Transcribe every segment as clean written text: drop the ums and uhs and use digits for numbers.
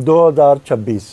2026,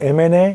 MNA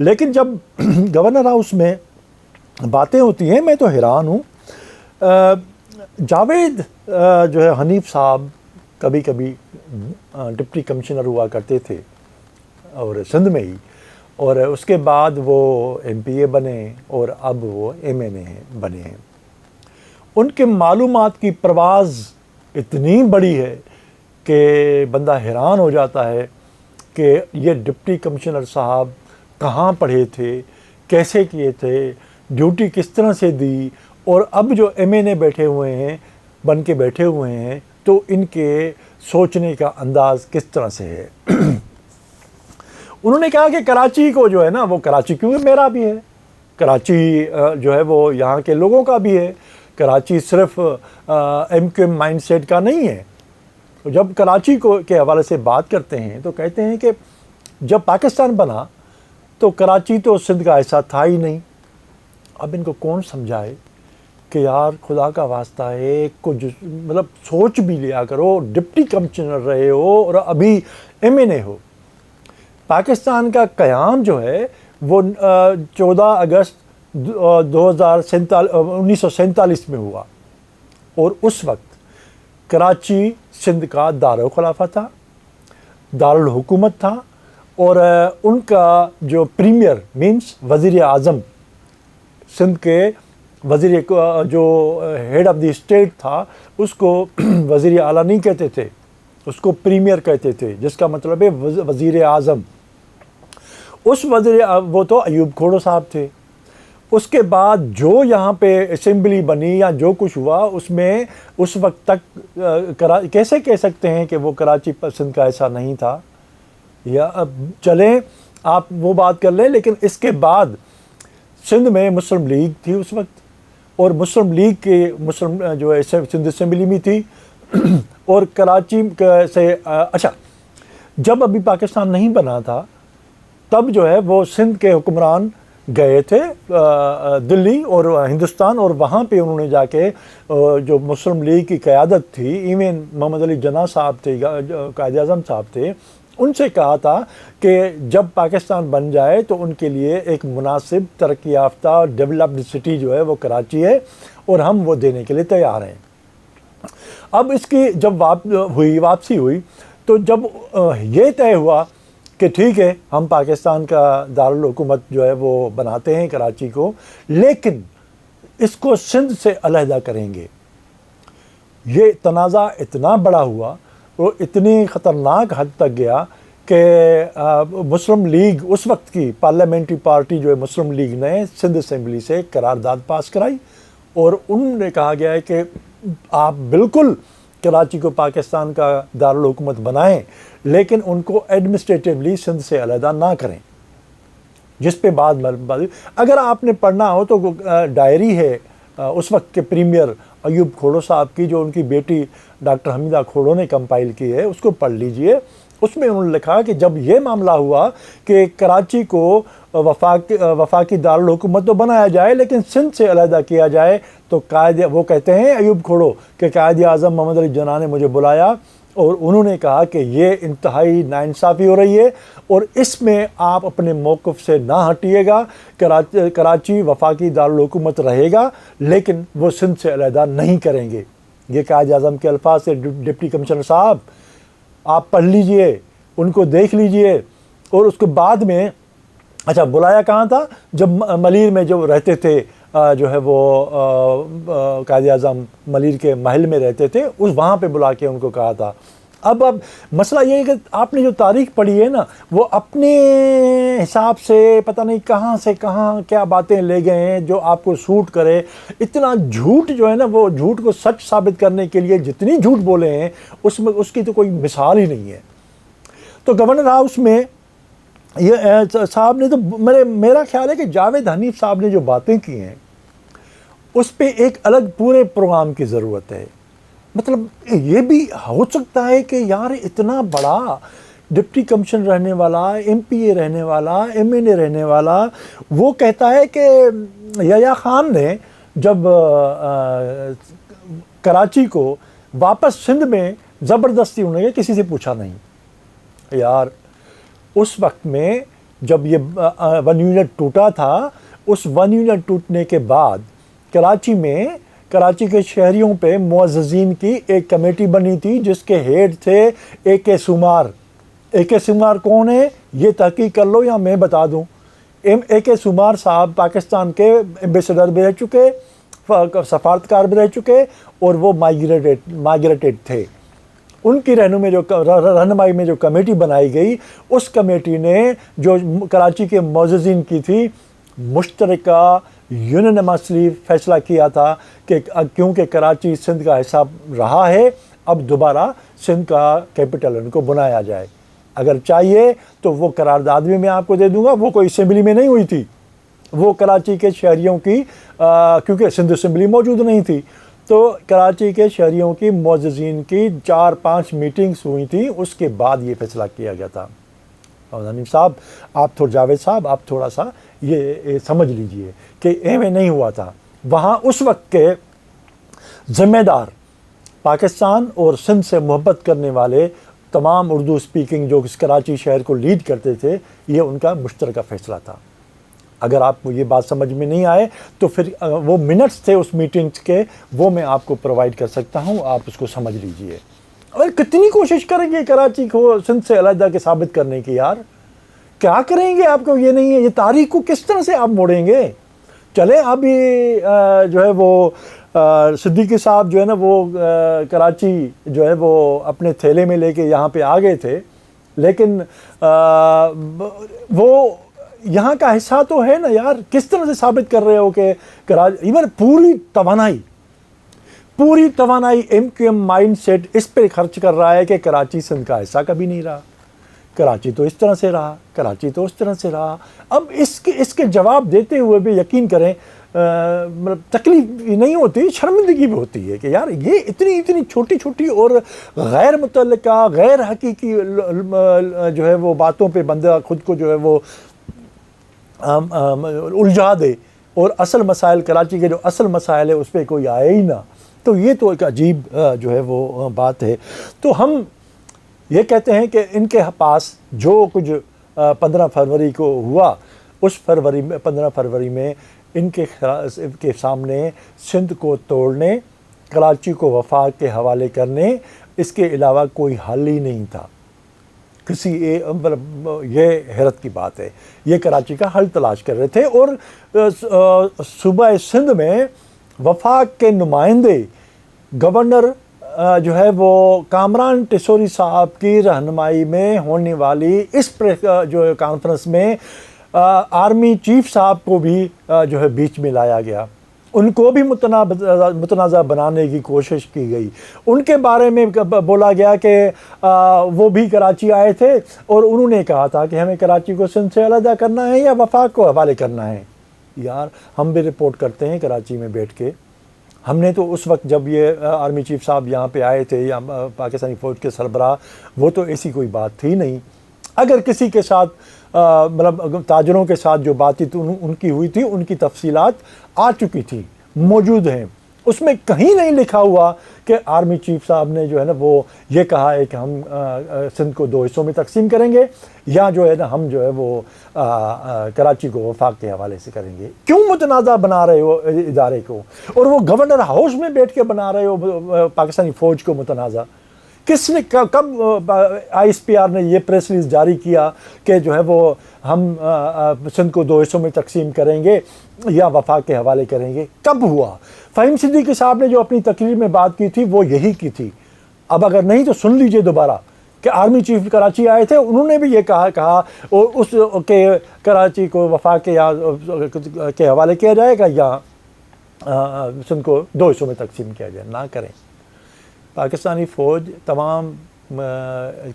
لیکن جب governor house میں باتیں ہوتی ہیں میں تو حیران ہوں. جاوید جو ہے حنیف صاحب کبھی کبھی ڈپٹی کمشنر ہوا کرتے تھے اور سندھ میں ہی، اور اس کے بعد وہ ایم پی اے بنے اور اب وہ ایم این اے بنے ہیں. ان کے معلومات کی پرواز اتنی بڑی ہے کہ بندہ حیران ہو جاتا ہے کہ یہ ڈپٹی کمشنر صاحب کہاں پڑھے تھے، کیسے کیے تھے، ڈیوٹی کس طرح سے دی، اور اب جو ایم این اے بیٹھے ہوئے ہیں بن کے بیٹھے ہوئے ہیں تو ان کے سوچنے کا انداز کس طرح سے ہے. انہوں نے کہا کہ کراچی کو جو ہے نا، وہ کراچی کیونکہ میرا بھی ہے، کراچی جو ہے وہ یہاں کے لوگوں کا بھی ہے، کراچی صرف M Q M mind set کا نہیں ہے. جب کراچی کو کے حوالے سے بات کرتے ہیں تو کہتے ہیں کہ جب پاکستان بنا تو کراچی تو سندھ کا ایسا تھا ہی نہیں. اب ان کو کون سمجھائے کہ یار خدا کا واسطہ ہے، کچھ مطلب سوچ بھی لیا کرو، ڈپٹی کمشنر رہے ہو اور ابھی ایم این اے ہو. پاکستان کا قیام جو ہے وہ 14 اگست 1947 میں ہوا، اور اس وقت کراچی سندھ کا دارالخلافہ تھا، دارالحکومت تھا، اور ان کا جو پریمیئر مینس وزیر اعظم، سندھ کے وزیر جو ہیڈ آف دی اسٹیٹ تھا اس کو وزیر اعلیٰ نہیں کہتے تھے، اس کو پریمیئر کہتے تھے، جس کا مطلب ہے وزیر اعظم. اس وہ تو ایوب کھوڑو صاحب تھے. اس کے بعد جو یہاں پہ اسمبلی بنی یا جو کچھ ہوا اس میں اس وقت تک کیسے کہہ سکتے ہیں کہ وہ کراچی سندھ کا ایسا نہیں تھا؟ یا چلیں آپ وہ بات کر لیں، لیکن اس کے بعد سندھ میں مسلم لیگ تھی اس وقت، اور مسلم لیگ کے جو ہے سندھ اسمبلی میں تھی، اور کراچی سے اچھا جب ابھی پاکستان نہیں بنا تھا تب جو ہے وہ سندھ کے حکمران گئے تھے دلی اور ہندوستان، اور وہاں پہ انہوں نے جا کے جو مسلم لیگ کی قیادت تھی، ایون محمد علی جناح صاحب تھے، قائد اعظم صاحب تھے، ان سے کہا تھا کہ جب پاکستان بن جائے تو ان کے لیے ایک مناسب ترقی یافتہ ڈیولپڈ سٹی جو ہے وہ کراچی ہے، اور ہم وہ دینے کے لیے تیار ہیں. اب اس کی جب واپسی ہوئی تو جب یہ طے ہوا کہ ٹھیک ہے ہم پاکستان کا دارالحکومت جو ہے وہ بناتے ہیں کراچی کو، لیکن اس کو سندھ سے علیحدہ کریں گے. یہ تنازع اتنا بڑا ہوا اور اتنی خطرناک حد تک گیا کہ مسلم لیگ اس وقت کی پارلیمنٹری پارٹی جو ہے مسلم لیگ نے سندھ اسمبلی سے قرارداد پاس کرائی، اور انہوں نے کہا گیا ہے کہ آپ بالکل کراچی کو پاکستان کا دارالحکومت بنائیں، لیکن ان کو ایڈمنسٹریٹیولی سندھ سے علیحدہ نہ کریں. جس پہ بعد اگر آپ نے پڑھنا ہو تو ڈائری ہے اس وقت کے پریمیئر ایوب کھوڑو صاحب کی، جو ان کی بیٹی ڈاکٹر حمیدہ کھوڑو نے کمپائل کی ہے، اس کو پڑھ لیجئے. اس میں انہوں نے لکھا کہ جب یہ معاملہ ہوا کہ کراچی کو وفاقی دارالحکومت تو بنایا جائے لیکن سندھ سے علیحدہ کیا جائے، تو وہ کہتے ہیں ایوب کھوڑو کہ قائد اعظم محمد علی جناح نے مجھے بلایا اور انہوں نے کہا کہ یہ انتہائی ناانصافی ہو رہی ہے اور اس میں آپ اپنے موقف سے نہ ہٹیے گا. کراچی وفاقی دارالحکومت رہے گا لیکن وہ سندھ سے علیحدہ نہیں کریں گے. یہ قائد اعظم کے الفاظ سے ڈپٹی کمشنر صاحب آپ پڑھ لیجئے، ان کو دیکھ لیجئے. اور اس کے بعد میں اچھا بلایا کہاں تھا؟ جب ملیر میں جو رہتے تھے جو ہے وہ قائد اعظم ملیر کے محل میں رہتے تھے، وہاں پہ بلا کے ان کو کہا تھا. اب مسئلہ یہ ہے کہ آپ نے جو تاریخ پڑھی ہے نا، وہ اپنے حساب سے پتہ نہیں کہاں سے کہاں کیا باتیں لے گئے ہیں جو آپ کو سوٹ کرے. اتنا جھوٹ جو ہے نا، وہ جھوٹ کو سچ ثابت کرنے کے لیے جتنی جھوٹ بولے ہیں اس کی تو کوئی مثال ہی نہیں ہے. تو گورنر ہاؤس میں یہ صاحب نے تو میرا خیال ہے کہ جاوید حنیف صاحب نے جو باتیں کی ہیں اس پہ ایک الگ پورے پروگرام کی ضرورت ہے. مطلب یہ بھی ہو سکتا ہے کہ یار اتنا بڑا ڈپٹی کمشنر رہنے والا، ایم پی اے رہنے والا، ایم این اے رہنے والا، وہ کہتا ہے کہ یحییٰ خان نے جب کراچی کو واپس سندھ میں زبردستی انہوں نے کسی سے پوچھا نہیں. یار اس وقت میں جب یہ 1 یونٹ ٹوٹا تھا، اس 1 یونٹ ٹوٹنے کے بعد کراچی کے شہریوں پہ معززین کی ایک کمیٹی بنی تھی جس کے ہیڈ تھے اے کے سمار۔ اے کے سمار کون ہے یہ تحقیق کر لو یا میں بتا دوں۔ اے کے سمار صاحب پاکستان کے ایمبیسڈر بھی رہ چکے، سفارتکار بھی رہ چکے، اور وہ مائگریٹڈ تھے۔ ان کی رہنمائی میں جو کمیٹی بنائی گئی، اس کمیٹی نے جو کراچی کے معززین کی تھی، مشترکہ یونینمسلی فیصلہ کیا تھا کہ کیونکہ کراچی سندھ کا حصہ رہا ہے، اب دوبارہ سندھ کا کیپٹل ان کو بنایا جائے۔ اگر چاہیے تو وہ قرارداد بھی میں آپ کو دے دوں گا، وہ کوئی اسمبلی میں نہیں ہوئی تھی، وہ کراچی کے شہریوں کی کیونکہ سندھ اسمبلی موجود نہیں تھی، تو کراچی کے شہریوں کی معززین کی 4-5 میٹنگز ہوئی تھیں، اس کے بعد یہ فیصلہ کیا گیا تھا۔ نعیم صاحب جاوید صاحب آپ تھوڑا سا یہ سمجھ لیجئے کہ ایویں نہیں ہوا تھا۔ وہاں اس وقت کے ذمہ دار پاکستان اور سندھ سے محبت کرنے والے تمام اردو سپیکنگ جو اس کراچی شہر کو لیڈ کرتے تھے، یہ ان کا مشترکہ فیصلہ تھا۔ اگر آپ کو یہ بات سمجھ میں نہیں آئے تو پھر وہ منٹس تھے اس میٹنگز کے، وہ میں آپ کو پرووائڈ کر سکتا ہوں، آپ اس کو سمجھ لیجئے۔ اور کتنی کوشش کریں گے کراچی کو سندھ سے علیحدہ کے ثابت کرنے کی، یار کیا کریں گے؟ آپ کو یہ نہیں ہے، یہ تاریخ کو کس طرح سے آپ موڑیں گے؟ چلے ابھی جو ہے وہ صدیقی صاحب جو ہے نا وہ کراچی جو ہے وہ اپنے تھیلے میں لے کے یہاں پہ آ گئے تھے، لیکن وہ یہاں کا حصہ تو ہے نا یار۔ کس طرح سے ثابت کر رہے ہو کہ ایون پوری توانائی M Q M mind set اس پہ خرچ کر رہا ہے کہ کراچی سندھ کا حصہ کبھی نہیں رہا، کراچی تو اس طرح سے رہا، کراچی تو اس طرح سے رہا۔ اب اس کے جواب دیتے ہوئے بھی یقین کریں تکلیف نہیں ہوتی، شرمندگی بھی ہوتی ہے کہ یار یہ اتنی چھوٹی اور غیر متعلقہ غیر حقیقی جو ہے وہ باتوں پہ بندہ خود کو جو ہے وہ الجھا دے، اور اصل مسائل کراچی کے جو اصل مسائل ہے اس پہ کوئی آئے ہی نہ۔ تو یہ تو ایک عجیب جو ہے وہ بات ہے۔ تو ہم یہ کہتے ہیں کہ ان کے پاس جو کچھ 15 فروری کو ہوا، اس 15 فروری میں ان کے سامنے سندھ کو توڑنے، کراچی کو وفاق کے حوالے کرنے، اس کے علاوہ کوئی حل ہی نہیں تھا۔ یہ حیرت کی بات ہے، یہ کراچی کا حل تلاش کر رہے تھے، اور صوبہ سندھ میں وفاق کے نمائندے گورنر جو ہے وہ کامران ٹیسوری صاحب کی رہنمائی میں ہونے والی اس جو کانفرنس میں آرمی چیف صاحب کو بھی جو ہے بیچ میں لایا گیا، ان کو بھی متنازع بنانے کی کوشش کی گئی۔ ان کے بارے میں بولا گیا کہ وہ بھی کراچی آئے تھے اور انہوں نے کہا تھا کہ ہمیں کراچی کو سندھ سے علیحدہ کرنا ہے یا وفاق کو حوالے کرنا ہے۔ یار ہم بھی رپورٹ کرتے ہیں کراچی میں بیٹھ کے، ہم نے تو اس وقت جب یہ آرمی چیف صاحب یہاں پہ آئے تھے یا پاکستانی فوج کے سربراہ، وہ تو ایسی کوئی بات تھی نہیں۔ اگر کسی کے ساتھ مطلب تاجروں کے ساتھ جو بات ان کی ہوئی تھی، ان کی تفصیلات آ چکی تھی، موجود ہیں، اس میں کہیں نہیں لکھا ہوا کہ آرمی چیف صاحب نے جو ہے نا وہ یہ کہا ہے کہ ہم سندھ کو 2 حصوں میں تقسیم کریں گے، یا جو ہے نا ہم جو ہے وہ کراچی کو وفاق کے حوالے سے کریں گے۔ کیوں متنازع بنا رہے ہو ادارے کو، اور وہ گورنر ہاؤس میں بیٹھ کے بنا رہے ہو پاکستانی فوج کو متنازع؟ کس نے کب آئی ایس پی آر نے یہ پریس ریلیز جاری کیا کہ جو ہے وہ ہم سندھ کو 2 حصوں میں تقسیم کریں گے یا وفاق کے حوالے کریں گے؟ کب ہوا؟ فہیم صدیقی صاحب نے جو اپنی تقریر میں بات کی تھی وہ یہی کی تھی۔ اب اگر نہیں تو سن لیجئے دوبارہ کہ آرمی چیف کراچی آئے تھے، انہوں نے بھی یہ کہا اس کہ کراچی کو وفاق کے حوالے کیا جائے گا یا سندھ کو 2 حصوں میں تقسیم کیا جائے۔ نہ کریں۔ پاکستانی فوج تمام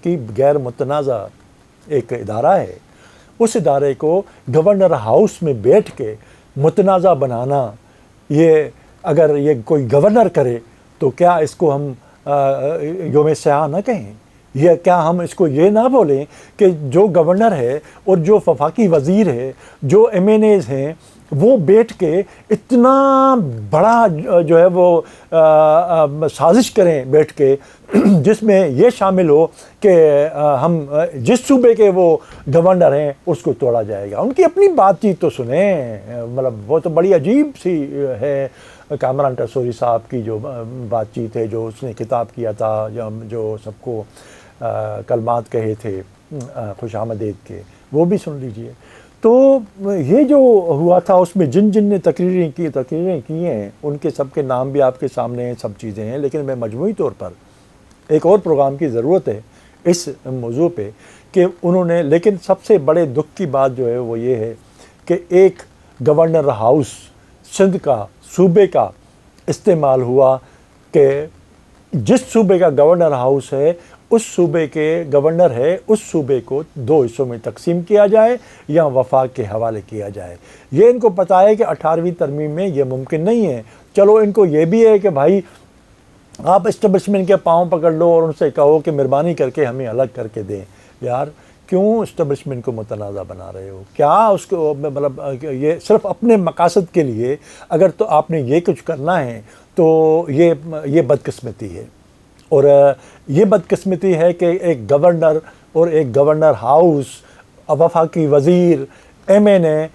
کی غیر متنازع ایک ادارہ ہے، اس ادارے کو گورنر ہاؤس میں بیٹھ کے متنازع بنانا، یہ اگر یہ کوئی گورنر کرے تو کیا اس کو ہم یوم سیاہ نہ کہیں؟ یہ کیا ہم اس کو یہ نہ بولیں کہ جو گورنر ہے اور جو وفاقی وزیر ہے، جو ایم این ایز ہیں، وہ بیٹھ کے اتنا بڑا جو ہے وہ سازش کریں بیٹھ کے جس میں یہ شامل ہو کہ ہم جس صوبے کے وہ گورنر ہیں اس کو توڑا جائے گا. ان کی اپنی بات چیت تو سنیں, مطلب وہ تو بڑی عجیب سی ہے. کامران ٹیسوری صاحب کی جو بات چیت ہے, جو اس نے خطاب کیا تھا, جو سب کو کلمات کہے تھے خوش آمدید کے, وہ بھی سن لیجئے. تو یہ جو ہوا تھا اس میں جن جن نے تقریریں کی ہیں ان کے سب کے نام بھی آپ کے سامنے ہیں, سب چیزیں ہیں. لیکن میں مجموعی طور پر ایک اور پروگرام کی ضرورت ہے اس موضوع پہ کہ انہوں نے, لیکن سب سے بڑے دکھ کی بات جو ہے وہ یہ ہے کہ ایک گورنر ہاؤس سندھ کا, صوبے کا استعمال ہوا کہ جس صوبے کا گورنر ہاؤس ہے اس صوبے کے گورنر ہے, اس صوبے کو 2 حصوں میں تقسیم کیا جائے یا وفاق کے حوالے کیا جائے. یہ ان کو پتہ ہے کہ 18ویں ترمیم میں یہ ممکن نہیں ہے. چلو ان کو یہ بھی ہے کہ بھائی آپ اسٹیبلشمنٹ کے پاؤں پکڑ لو اور ان سے کہو کہ مہربانی کر کے ہمیں الگ کر کے دیں. یار کیوں اسٹیبلشمنٹ کو متنازع بنا رہے ہو؟ کیا اس کو مطلب یہ صرف اپنے مقاصد کے لیے اگر تو آپ نے یہ کچھ کرنا ہے تو یہ بدقسمتی ہے. اور یہ بدقسمتی ہے کہ ایک گورنر اور ایک گورنر ہاؤس, وفاقی وزیر, ایم این اے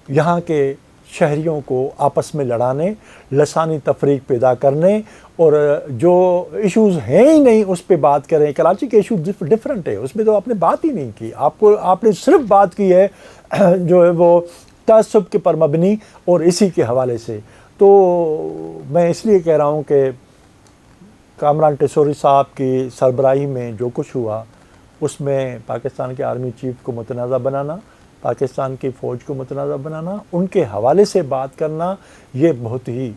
یہاں کے شہریوں کو آپس میں لڑانے, لسانی تفریق پیدا کرنے اور جو ایشوز ہیں ہی نہیں اس پہ بات کریں. کراچی کے ایشو ڈفرینٹ ہے, اس میں تو آپ نے بات ہی نہیں کی. آپ نے صرف بات کی ہے جو ہے وہ تعصب کے پر مبنی اور اسی کے حوالے سے. تو میں اس لیے کہہ رہا ہوں کہ کامران ٹیسوری صاحب کی سربراہی میں جو کچھ ہوا اس میں پاکستان کے آرمی چیف کو متنازع بنانا, پاکستان کی فوج کو متنازع بنانا, ان کے حوالے سے بات کرنا, یہ بہت ہی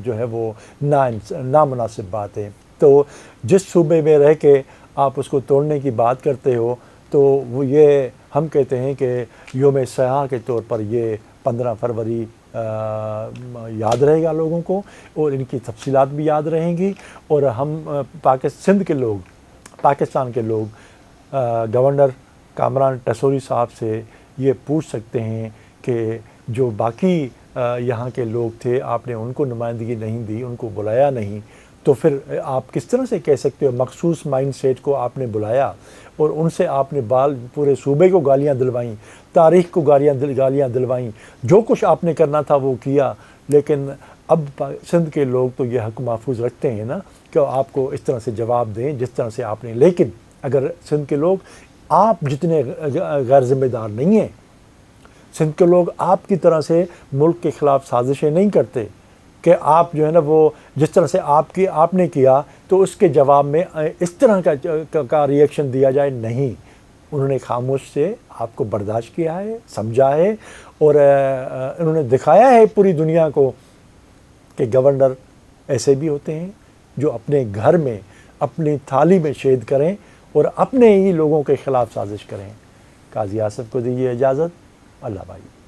جو ہے وہ نامناسب بات ہے. تو جس صوبے میں رہ کے آپ اس کو توڑنے کی بات کرتے ہو تو وہ یہ ہم کہتے ہیں کہ یوم سیاح کے طور پر یہ 15 فروری یاد رہے گا لوگوں کو, اور ان کی تفصیلات بھی یاد رہیں گی. اور ہم سندھ کے لوگ, پاکستان کے لوگ گورنر کامران ٹیسوری صاحب سے یہ پوچھ سکتے ہیں کہ جو باقی یہاں کے لوگ تھے آپ نے ان کو نمائندگی نہیں دی, ان کو بلایا نہیں, تو پھر آپ کس طرح سے کہہ سکتے ہو مخصوص مائنڈ سیٹ کو آپ نے بلایا اور ان سے آپ نے پورے صوبے کو گالیاں دلوائیں, تاریخ کو گالیاں دلوائیں, جو کچھ آپ نے کرنا تھا وہ کیا. لیکن اب سندھ کے لوگ تو یہ حق محفوظ رکھتے ہیں نا کہ آپ کو اس طرح سے جواب دیں جس طرح سے آپ نے. لیکن اگر سندھ کے لوگ آپ جتنے غیر ذمہ دار نہیں ہیں, سندھ کے لوگ آپ کی طرح سے ملک کے خلاف سازشیں نہیں کرتے کہ آپ جو ہے نا وہ جس طرح سے آپ نے کیا تو اس کے جواب میں اس طرح کا ریئیکشن دیا جائے, نہیں. انہوں نے خاموش سے آپ کو برداشت کیا ہے, سمجھا ہے, اور انہوں نے دکھایا ہے پوری دنیا کو کہ گورنر ایسے بھی ہوتے ہیں جو اپنے گھر میں اپنی تھالی میں شید کریں اور اپنے ہی لوگوں کے خلاف سازش کریں. قاضی آصف کو دیجیے اجازت. اللہ بھائی.